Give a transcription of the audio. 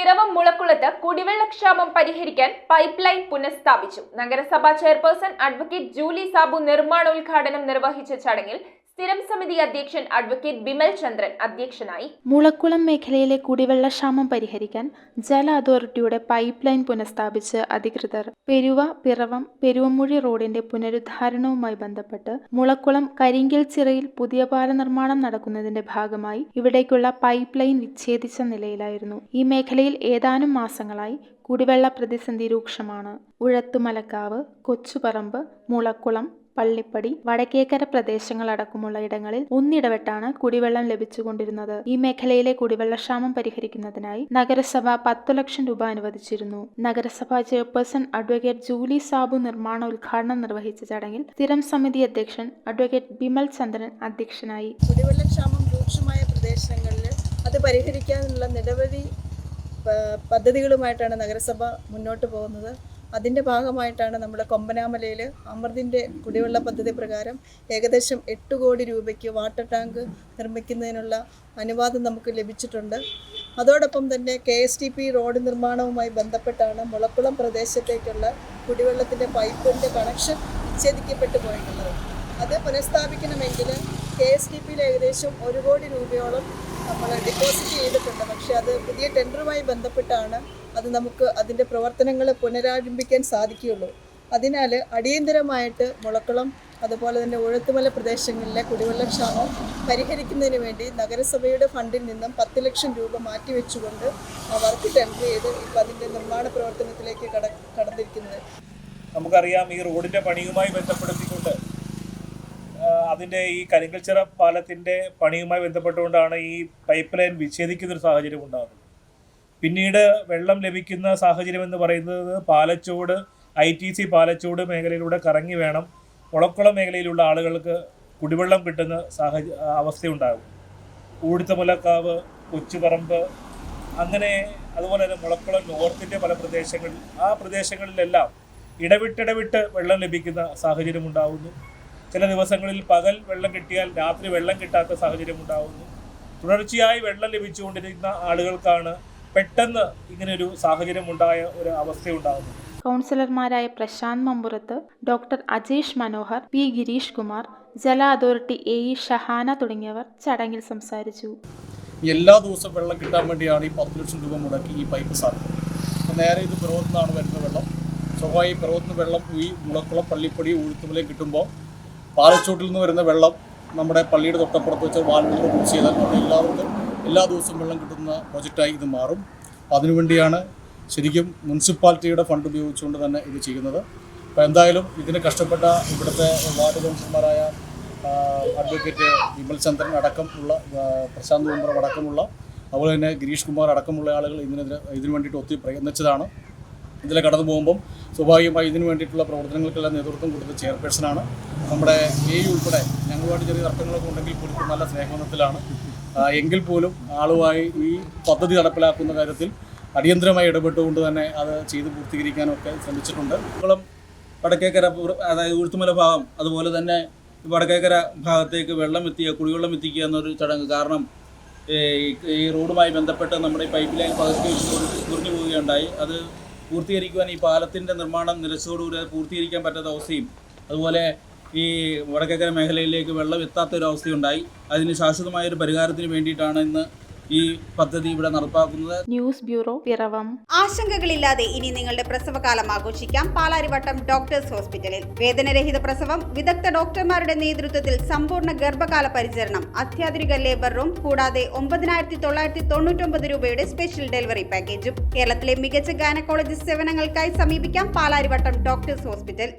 പിറവം മുളക്കുളത്ത് കുടിവെള്ളക്ഷാമം പരിഹരിക്കാൻ pipe line പുനഃസ്ഥാപിച്ചു. നഗരസഭാ ചെയർപേഴ്സൺ അഡ്വക്കേറ്റ് ജൂലി സാബു നിർമ്മാണോദ്ഘാടനം നിർവഹിച്ച ചടങ്ങിൽ സ്ഥിരം സമിതി അധ്യക്ഷൻ അഡ്വക്കേറ്റ് ബിമൽ ചന്ദ്രൻ അധ്യക്ഷനായി. മുളക്കുളം മേഖലയിലെ കുടിവെള്ളക്ഷാമം പരിഹരിക്കാൻ ജല അതോറിറ്റിയുടെ പൈപ്പ് ലൈൻ പുനഃസ്ഥാപിച്ച് അധികൃതർ. പിറവം പെരുവമുഴി റോഡിന്റെ പുനരുദ്ധാരണവുമായി ബന്ധപ്പെട്ട് മുളക്കുളം കരിങ്കിൽച്ചിറയിൽ പുതിയ പാല നിർമ്മാണം നടക്കുന്നതിന്റെ ഭാഗമായി ഇവിടേക്കുള്ള പൈപ്പ് ലൈൻ വിച്ഛേദിച്ച നിലയിലായിരുന്നു. ഈ മേഖലയിൽ ഏതാനും മാസങ്ങളായി കുടിവെള്ള പ്രതിസന്ധി രൂക്ഷമാണ്. ഉഴത്തുമലക്കാവ്, കൊച്ചുപറമ്പ്, മുളക്കുളം, പള്ളിപ്പടി, വടക്കേക്കര പ്രദേശങ്ങളടക്കമുള്ള ഇടങ്ങളിൽ ഒന്നിടവിട്ടാണ് കുടിവെള്ളം ലഭിച്ചുകൊണ്ടിരുന്നത്. ഈ മേഖലയിലെ കുടിവെള്ളക്ഷാമം പരിഹരിക്കുന്നതിനായി നഗരസഭ 10 ലക്ഷം രൂപ അനുവദിച്ചിരുന്നു. നഗരസഭാ ചെയർപേഴ്സൺ അഡ്വക്കേറ്റ് ജൂലി സാബു നിർമ്മാണോദ്ഘാടനം നിർവഹിച്ച ചടങ്ങിൽ സ്ഥിരം സമിതി അധ്യക്ഷൻ അഡ്വക്കേറ്റ് ബിമൽ ചന്ദ്രൻ അധ്യക്ഷനായി. കുടിവെള്ളക്ഷാമം രൂക്ഷമായ പ്രദേശങ്ങളിൽ അത് പരിഹരിക്കാനുള്ള നിരവധി പദ്ധതികളുമായിട്ടാണ് നഗരസഭ മുന്നോട്ട് പോകുന്നത്. അതിൻ്റെ ഭാഗമായിട്ടാണ് നമ്മുടെ കൊമ്പനാമലയിൽ അമൃതിൻ്റെ കുടിവെള്ള പദ്ധതി പ്രകാരം ഏകദേശം 8 കോടി രൂപയ്ക്ക് വാട്ടർ ടാങ്ക് നിർമ്മിക്കുന്നതിനുള്ള അനുവാദം നമുക്ക് ലഭിച്ചിട്ടുണ്ട്. അതോടൊപ്പം തന്നെ KSTP റോഡ് നിർമ്മാണവുമായി ബന്ധപ്പെട്ടാണ് മുളക്കുളം പ്രദേശത്തേക്കുള്ള കുടിവെള്ളത്തിൻ്റെ പൈപ്പിൻ്റെ കണക്ഷൻ വിച്ഛേദിക്കപ്പെട്ടു പോയിട്ടുള്ളത്. അത് പുനഃസ്ഥാപിക്കണമെങ്കിൽ KSTPയിൽ ഏകദേശം 1 കോടി രൂപയോളം നമ്മൾ ഡെപ്പോസിറ്റ് ചെയ്തിട്ടുണ്ട്. പക്ഷേ അത് പുതിയ ടെൻഡറുമായി ബന്ധപ്പെട്ടാണ് അത് നമുക്ക് അതിൻ്റെ പ്രവർത്തനങ്ങൾ പുനരാരംഭിക്കാൻ സാധിക്കുകയുള്ളൂ. അതിനാൽ അടിയന്തരമായിട്ട് മുളക്കുളം അതുപോലെ തന്നെ ഉഴത്തുമല പ്രദേശങ്ങളിലെ കുടിവെള്ളക്ഷാമം പരിഹരിക്കുന്നതിന് വേണ്ടി നഗരസഭയുടെ ഫണ്ടിൽ നിന്നും 10 ലക്ഷം രൂപ മാറ്റിവെച്ചുകൊണ്ട് ആ വർക്ക് ടെൻഡർ ചെയ്ത് ഇപ്പോൾ അതിൻ്റെ നിർമ്മാണ പ്രവർത്തനത്തിലേക്ക് കടന്നിരിക്കുന്നത്. നമുക്കറിയാം, ഈ റോഡിൻ്റെ പണിയുമായി ബന്ധപ്പെടുത്തിക്കൊണ്ട് അതിൻ്റെ ഈ കരിങ്കൽച്ചിറ പാലത്തിൻ്റെ പണിയുമായി ബന്ധപ്പെട്ടുകൊണ്ടാണ് ഈ പൈപ്പ് ലൈൻ വിച്ഛേദിക്കുന്നൊരു സാഹചര്യം ഉണ്ടാകുന്നത്. പിന്നീട് വെള്ളം ലഭിക്കുന്ന സാഹചര്യം എന്ന് പറയുന്നത് പാലച്ചോട് ITC പാലച്ചോട് മേഖലയിലൂടെ കറങ്ങി വേണം മുളക്കുളം മേഖലയിലുള്ള ആളുകൾക്ക് കുടിവെള്ളം കിട്ടുന്ന അവസ്ഥയുണ്ടാകും. ഊടുത്തമുലക്കാവ്, കൊച്ചുപറമ്പ്, അങ്ങനെ അതുപോലെ തന്നെ മുളക്കുളം നോർത്തിൻ്റെ പല പ്രദേശങ്ങളിൽ ആ പ്രദേശങ്ങളിലെല്ലാം ഇടവിട്ട് വെള്ളം ലഭിക്കുന്ന സാഹചര്യം ഉണ്ടാകുന്നു. ചില ദിവസങ്ങളിൽ പകൽ വെള്ളം കിട്ടിയാൽ രാത്രി വെള്ളം കിട്ടാത്ത സാഹചര്യം ഉണ്ടാകുന്നു. തുടർച്ചയായി വെള്ളം ലഭിച്ചുകൊണ്ടിരിക്കുന്ന ആളുകൾക്കാണ് പെട്ടെന്ന് ഇങ്ങനെയൊരു സാഹചര്യം ഉണ്ടായ ഒരു അവസ്ഥയുണ്ടാകുന്നു. കൗൺസിലർമാരായ പ്രശാന്ത് മമ്പുറത്ത്, ഡോക്ടർ അജേഷ് മനോഹർ, P ഗിരീഷ് കുമാർ, ജല അതോറിറ്റി AE ഷഹാന തുടങ്ങിയവർ ചടങ്ങിൽ സംസാരിച്ചു. എല്ലാ ദിവസവും വെള്ളം കിട്ടാൻ വേണ്ടിയാണ് ഈ 10 ലക്ഷം രൂപ മുടക്കി ഈ പൈപ്പ് സ്ഥാപിക്കുന്നത്. നേരെ ഇത് പിറവത്തുനിന്നാണ് വരുന്ന വെള്ളം. സ്വാഭാവിക പിറവത്തുനിന്ന് വെള്ളം ഈ മുളക്കുളം, പള്ളിപ്പടി, ഉഴുത്തുമലയും കിട്ടുമ്പോൾ പാലച്ചോട്ടിൽ നിന്ന് വരുന്ന വെള്ളം നമ്മുടെ പള്ളിയുടെ തൊട്ടപ്പുറത്ത് വെച്ച് വാൽമൂത്രം യൂസ് ചെയ്താൽ അവിടെ എല്ലാവർക്കും എല്ലാ ദിവസവും വെള്ളം കിട്ടുന്ന പ്രോജക്റ്റായി ഇത് മാറും. അതിനുവേണ്ടിയാണ് ശരിക്കും മുനിസിപ്പാലിറ്റിയുടെ ഫണ്ട് ഉപയോഗിച്ചുകൊണ്ട് തന്നെ ഇത് ചെയ്യുന്നത്. അപ്പോൾ എന്തായാലും ഇതിന് കഷ്ടപ്പെട്ട ഇവിടുത്തെ വാർഡ് കൗൺസിലർമാരായ അഡ്വക്കേറ്റ് വിമൽ ചന്ദ്രൻ അടക്കമുള്ള, പ്രശാന്ത് കുമാർ അടക്കമുള്ള, അതുപോലെ തന്നെ ഗിരീഷ് കുമാർ അടക്കമുള്ള ആളുകൾ ഇതിനു വേണ്ടിയിട്ട് ഒത്തിരി പ്രയത്നിച്ചതാണ്. ഇതിലെ കടന്നു പോകുമ്പം സ്വാഭാവികമായി ഇതിനു വേണ്ടിയിട്ടുള്ള പ്രവർത്തനങ്ങൾക്കെല്ലാം നേതൃത്വം കൊടുത്ത ചെയർപേഴ്സണാണ്. നമ്മുടെ AE ഉൾപ്പെടെ ഞങ്ങളുമായിട്ട് ചെറിയ തർക്കങ്ങളൊക്കെ ഉണ്ടെങ്കിൽ പോലും നല്ല സ്നേഹബന്ധത്തിലാണ്. എങ്കിൽ പോലും ആളുമായി ഈ പദ്ധതി നടപ്പിലാക്കുന്ന കാര്യത്തിൽ അടിയന്തരമായി ഇടപെട്ടുകൊണ്ട് തന്നെ അത് ചെയ്ത് പൂർത്തീകരിക്കാനൊക്കെ ശ്രമിച്ചിട്ടുണ്ട്. വടക്കേക്കര, അതായത് ഉഴുത്തുമല ഭാഗം, അതുപോലെ തന്നെ വടക്കേക്കര ഭാഗത്തേക്ക് കുടിവെള്ളം എത്തിക്കുക എന്നൊരു ചടങ്ങ്. കാരണം ഈ റോഡുമായി ബന്ധപ്പെട്ട് നമ്മുടെ ഈ പൈപ്പ് ലൈൻ പകുതി മുറിഞ്ഞു പോവുകയുണ്ടായി. അത് പൂർത്തീകരിക്കുവാൻ ഈ പാലത്തിൻ്റെ നിർമ്മാണം നിലച്ചതോടുകൂടി അത് പൂർത്തീകരിക്കാൻ പറ്റാത്ത അവസ്ഥയും, അതുപോലെ ഈ വടക്കേക്കര മേഖലയിലേക്ക് വെള്ളം എത്താത്തൊരു അവസ്ഥയുണ്ടായി. അതിന് ശാശ്വതമായൊരു പരിഹാരത്തിന് വേണ്ടിയിട്ടാണ് ഇന്ന് ഈ പദ്ധതി ഇവിടെ നടപ്പാക്കുന്നത്. News bureau, Piravom. ആശങ്കകളില്ലാതെ ഇനി നിങ്ങളുടെ പ്രസവകാലം ആഘോഷിക്കാം പാലാരിവട്ടം ഡോക്ടേഴ്സ് ഹോസ്പിറ്റലിൽ. വേദനരഹിത പ്രസവം, വിദഗ്ധ ഡോക്ടർമാരുടെ നേതൃത്വത്തിൽ സമ്പൂർണ്ണ ഗർഭകാല പരിചരണം, അത്യാധുനിക ലേബർ റൂം, കൂടാതെ 9,999 രൂപയുടെ സ്പെഷ്യൽ ഡെലിവറി പാക്കേജും. കേരളത്തിലെ മികച്ച ഗൈനക്കോളജിസ്റ്റ് സേവനങ്ങൾക്കായി സമീപിക്കാം പാലാരിവട്ടം ഡോക്ടേഴ്സ് ഹോസ്പിറ്റൽ.